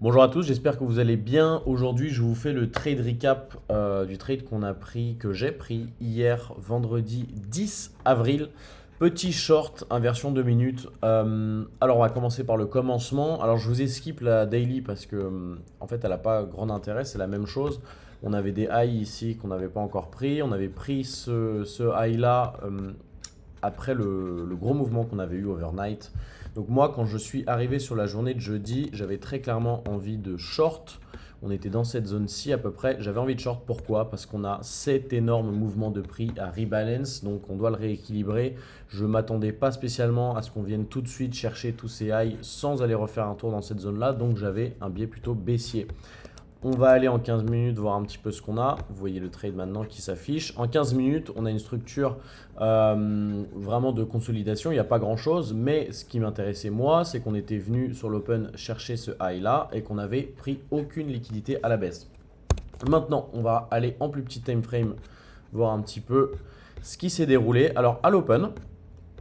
Bonjour à tous, j'espère que vous allez bien. Aujourd'hui, je vous fais le trade recap du trade que j'ai pris hier, vendredi 10 avril. Petit short, inversion 2 minutes. Alors, on va commencer par le commencement. Alors, je vous ai skip la daily parce que, en fait, elle n'a pas grand intérêt. C'est la même chose. On avait des highs ici qu'on n'avait pas encore pris. On avait pris ce high-là après le gros mouvement qu'on avait eu overnight. Donc moi, quand je suis arrivé sur la journée de jeudi, j'avais très clairement envie de short. On était dans cette zone-ci à peu près. J'avais envie de short, pourquoi? Parce qu'on a cet énorme mouvement de prix à rebalance, donc on doit le rééquilibrer. Je ne m'attendais pas spécialement à ce qu'on vienne tout de suite chercher tous ces highs sans aller refaire un tour dans cette zone-là, donc j'avais un biais plutôt baissier. On va aller en 15 minutes voir un petit peu ce qu'on a. Vous voyez le trade maintenant qui s'affiche. En 15 minutes, on a une structure vraiment de consolidation. Il n'y a pas grand-chose. Mais ce qui m'intéressait moi, c'est qu'on était venu sur l'open chercher ce high-là et qu'on n'avait pris aucune liquidité à la baisse. Maintenant, on va aller en plus petit time frame voir un petit peu ce qui s'est déroulé. Alors à l'open,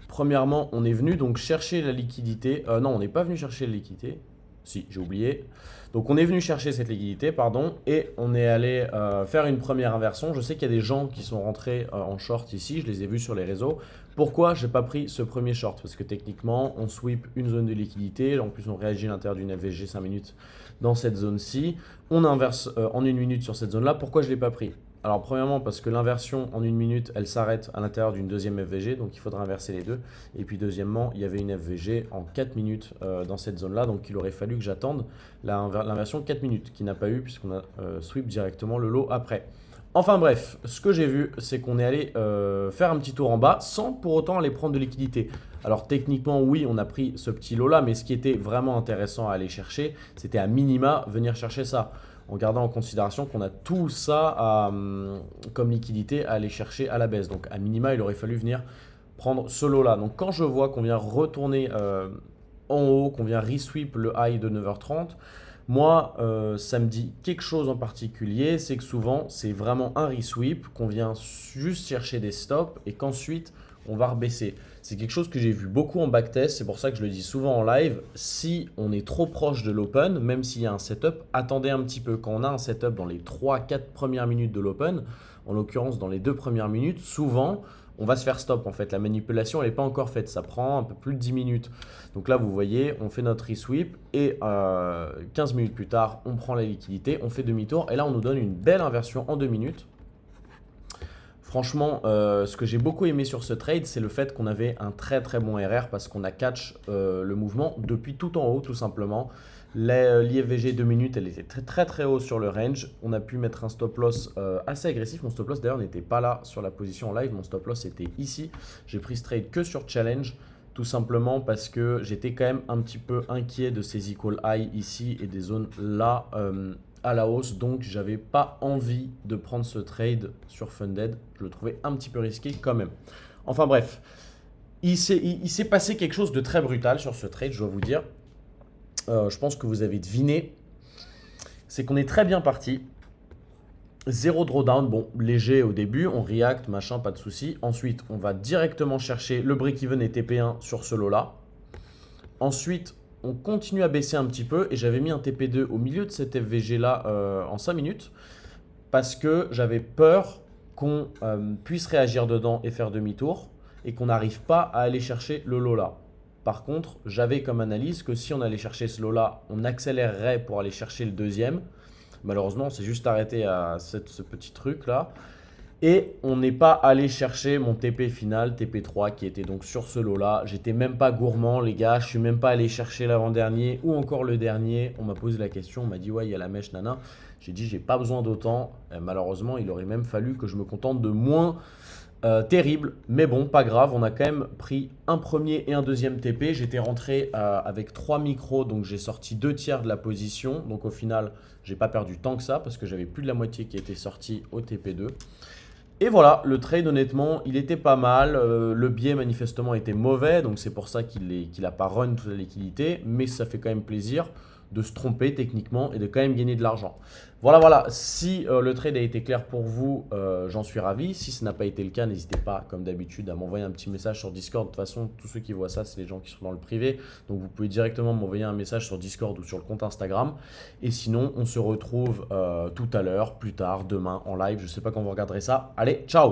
premièrement, on est venu donc chercher la liquidité. Non, on n'est pas venu chercher la liquidité. Si, j'ai oublié. Donc on est venu chercher cette liquidité, pardon, et on est allé faire une première inversion. Je sais qu'il y a des gens qui sont rentrés en short ici, je les ai vus sur les réseaux. Pourquoi je n'ai pas pris ce premier short? Parce que techniquement, on sweep une zone de liquidité, en plus on réagit à l'intérieur d'une FVG 5 minutes dans cette zone-ci. On inverse en une minute sur cette zone-là. Pourquoi je ne l'ai pas pris? Alors premièrement parce que l'inversion en une minute, elle s'arrête à l'intérieur d'une deuxième FVG, donc il faudra inverser les deux. Et puis deuxièmement, il y avait une FVG en 4 minutes dans cette zone-là, donc il aurait fallu que j'attende l'inversion 4 minutes, qui n'a pas eu puisqu'on a sweep directement le lot après. Enfin bref, ce que j'ai vu, c'est qu'on est allé faire un petit tour en bas sans pour autant aller prendre de liquidité. Alors techniquement, oui, on a pris ce petit lot-là, mais ce qui était vraiment intéressant à aller chercher, c'était à minima venir chercher ça en gardant en considération qu'on a tout ça comme liquidité à aller chercher à la baisse. Donc à minima, il aurait fallu venir prendre ce lot-là. Donc quand je vois qu'on vient retourner en haut, qu'on vient resweep le high de 9h30, moi, ça me dit quelque chose en particulier, c'est que souvent, c'est vraiment un resweep, qu'on vient juste chercher des stops et qu'ensuite, on va rebaisser. C'est quelque chose que j'ai vu beaucoup en backtest, c'est pour ça que je le dis souvent en live. Si on est trop proche de l'open, même s'il y a un setup, attendez un petit peu. Quand on a un setup dans les 3-4 premières minutes de l'open, en l'occurrence dans les 2 premières minutes, souvent, on va se faire stop en fait. La manipulation, elle n'est pas encore faite. Ça prend un peu plus de 10 minutes. Donc là, vous voyez, on fait notre resweep et 15 minutes plus tard, on prend la liquidité, on fait demi-tour et là, on nous donne une belle inversion en 2 minutes. Franchement, ce que j'ai beaucoup aimé sur ce trade, c'est le fait qu'on avait un très très bon RR parce qu'on a catch le mouvement depuis tout en haut, tout simplement. L'IFVG 2 minutes, elle était très très très haut sur le range. On a pu mettre un stop loss assez agressif. Mon stop loss d'ailleurs n'était pas là sur la position en live. Mon stop loss était ici. J'ai pris ce trade que sur challenge. Tout simplement parce que j'étais quand même un petit peu inquiet de ces equal high ici et des zones là à la hausse. Donc, j'avais pas envie de prendre ce trade sur Funded. Je le trouvais un petit peu risqué quand même. Enfin bref, il s'est passé quelque chose de très brutal sur ce trade, je dois vous dire. Je pense que vous avez deviné. C'est qu'on est très bien parti. Zéro drawdown, bon, léger au début, on react, machin, pas de souci. Ensuite, on va directement chercher le break-even et TP1 sur ce lot-là. Ensuite, on continue à baisser un petit peu et j'avais mis un TP2 au milieu de cette FVG-là en 5 minutes parce que j'avais peur qu'on puisse réagir dedans et faire demi-tour et qu'on n'arrive pas à aller chercher le lot-là. Par contre, j'avais comme analyse que si on allait chercher ce lot-là, on accélérerait pour aller chercher le deuxième. Malheureusement, on s'est juste arrêté à ce petit truc-là. Et on n'est pas allé chercher mon TP final, TP3, qui était donc sur ce lot-là. J'étais même pas gourmand, les gars. Je suis même pas allé chercher l'avant-dernier ou encore le dernier. On m'a posé la question, on m'a dit ouais, il y a la mèche, nana. J'ai dit j'ai pas besoin d'autant. Malheureusement, il aurait même fallu que je me contente de moins terrible. Mais bon, pas grave. On a quand même pris un premier et un deuxième TP. J'étais rentré avec 3 micros, donc j'ai sorti 2 tiers de la position. Donc au final, j'ai pas perdu tant que ça parce que j'avais plus de la moitié qui était sortie au TP2. Et voilà, le trade honnêtement, il était pas mal. Le biais manifestement était mauvais, donc c'est pour ça qu'il n'a pas run toute la liquidité, mais ça fait quand même plaisir. de se tromper techniquement et de quand même gagner de l'argent. Voilà, voilà. Si le trade a été clair pour vous, j'en suis ravi. Si ce n'a pas été le cas, n'hésitez pas, comme d'habitude, à m'envoyer un petit message sur Discord. De toute façon, tous ceux qui voient ça, c'est les gens qui sont dans le privé. Donc, vous pouvez directement m'envoyer un message sur Discord ou sur le compte Instagram. Et sinon, on se retrouve tout à l'heure, plus tard, demain, en live. Je ne sais pas quand vous regarderez ça. Allez, ciao!